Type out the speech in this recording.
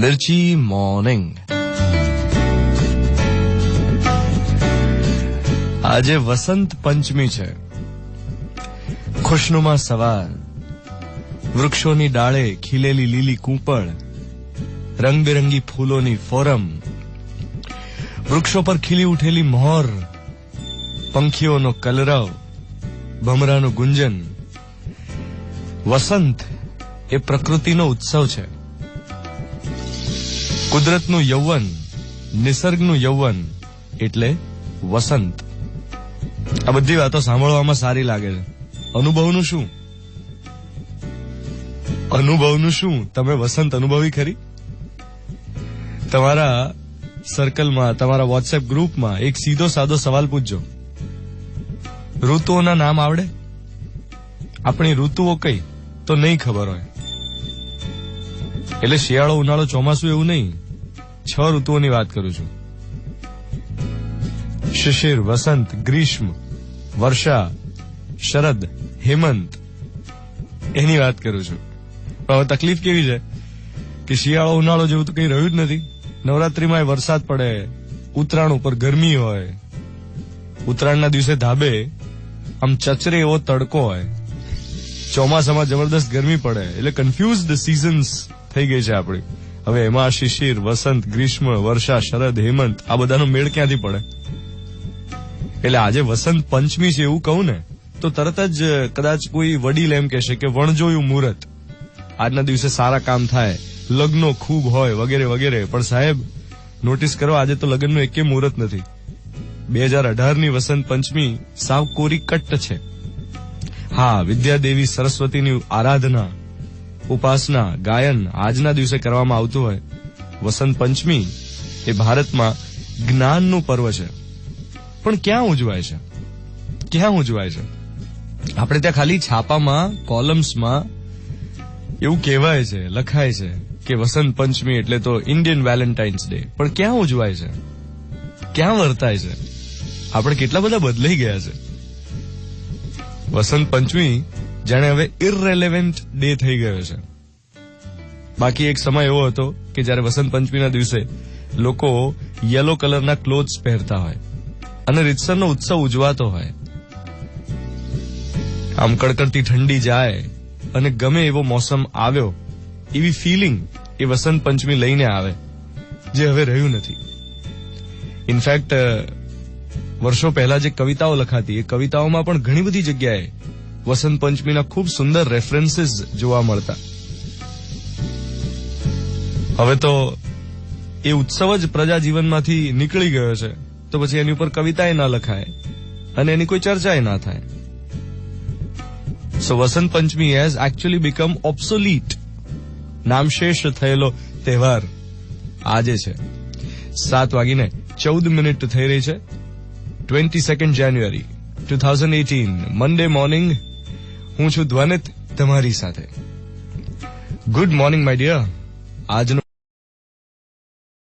मिर्ची मॉर्निंग। આજે વસંત પંચમી છે। ખુશનુમા સવાર, વૃક્ષોની ડાળે ખીલેલી લીલી કૂંપળ, રંગબેરંગી ફૂલોની ફોરમ, વૃક્ષો પર ખીલી ઉઠેલી મોર, પંખીઓનો કલરવ, ભમરાનું ગુંજન। વસંત એ પ્રકૃતિનો ઉત્સવ છે। કુદરતનું યૌવન, નિસર્ગનું યૌવન એટલે વસંત। આ બધી વાતો સાંભળવામાં સારી લાગે છે। અનુભવનું શું? તમે વસંત અનુભવી ખરી? તમારા સર્કલમાં, તમારા વોટ્સએપ ગ્રુપમાં એક સીધો સાદો સવાલ પૂછજો, ઋતુઓના નામ આવડે? આપણી ઋતુઓ કઈ તો નહીં ખબર હોય, એટલે શિયાળો, ઉનાળો, ચોમાસું એવું નહીં, 6 ઋતુઓની વાત કરું છું। શિશિર, વસંત, ગ્રીષ્મ, વર્ષા, શરદ, હેમંત, એની વાત કરું છું। પણ હવે તકલીફ કેવી છે કે શિયાળો, ઉનાળો જેવું તો કઈ રહ્યું જ નથી। નવરાત્રીમાં વરસાદ પડે, ઉત્તરાયણ ઉપર ગરમી હોય, ઉત્તરાયણના દિવસે ધાબે આમ ચચરે એવો તડકો હોય, ચોમાસામાં જબરદસ્ત ગરમી પડે, એટલે કન્ફ્યુઝડ સિઝન્સ થઈ ગઈ છે આપણી। હવે એમાં શિશિર, વસંત, ગ્રીષ્મ, વર્ષા, શરદ, હેમંત આ બધાનો મેળ ક્યાંથી પડે? એટલે આજે વસંત પંચમી છે એવું કહું ને તો તરત જ કદાચ કોઈ વડીલ એમ કહેશે કે વણજોયું મુહૂર્ત, આજના દિવસે સારા કામ થાય, લગ્નો ખૂબ હોય, વગેરે વગેરે। પણ સાહેબ નોટિસ કરો, આજે તો લગ્નનું એકે મુહૂર્ત નથી। 2018ની વસંત પંચમી સાવ કોરી કટ્ટ છે। હા, વિદ્યાદેવી સરસ્વતીની આરાધના, ઉપાસના, ગાયન આજના દિવસે કરવામાં આવતું હોય। વસંત પંચમી એ ભારતમાં જ્ઞાનનું પર્વ છે। પણ ક્યાં ઉજવાય છે? આપણે ત્યાં ખાલી છાપામાં, કોલમ્સમાં એવું કહેવાય છે, લખાય છે કે વસંત પંચમી એટલે તો ઇન્ડિયન વેલેન્ટાઇન્સ ડે। પણ ક્યાં ઉજવાય છે? ક્યાં વર્તાય છે? આપણે કેટલા બધા બદલાઈ ગયા છે। વસંત પંચમી જાણે હવે ઇરરેલેવન્ટ ડે થઈ ગયો છે। બાકી એક સમય એવો હતો કે જયારે વસંત પંચમીના દિવસે લોકો યલો કલરના ક્લોથ્સ પહેરતા હોય અને રીતસરનો ઉત્સવ ઉજવાતો હોય। આમ કડકડતી ઠંડી જાય અને ગમે એવો મોસમ આવ્યો એવી ફીલિંગ એ વસંત પંચમી લઈને આવે, જે હવે રહ્યું નથી। ઇનફેક્ટ વર્ષો પહેલા જે કવિતાઓ લખાતી, એ કવિતાઓમાં પણ ઘણી બધી જગ્યાએ વસંત પંચમીના ખૂબ સુંદર રેફરન્સીસ જોવા મળતા। હવે તો એ ઉત્સવ જ પ્રજા જીવનમાંથી નીકળી ગયો છે, તો પછી એની ઉપર કવિતાએ ના લખાય અને એની કોઈ ચર્ચાએ ના થાય। સો Vasant Panchami has actually become ઓબ્સોલીટ, નામશેષ થયેલો તહેવાર આજે છે। 7:14 થઈ રહી છે। 22 જાન્યુઆરી 2018 મંડે મોર્નિંગ। હું છું ધ્વનિત તમારી સાથે। Good morning my dear. આજનો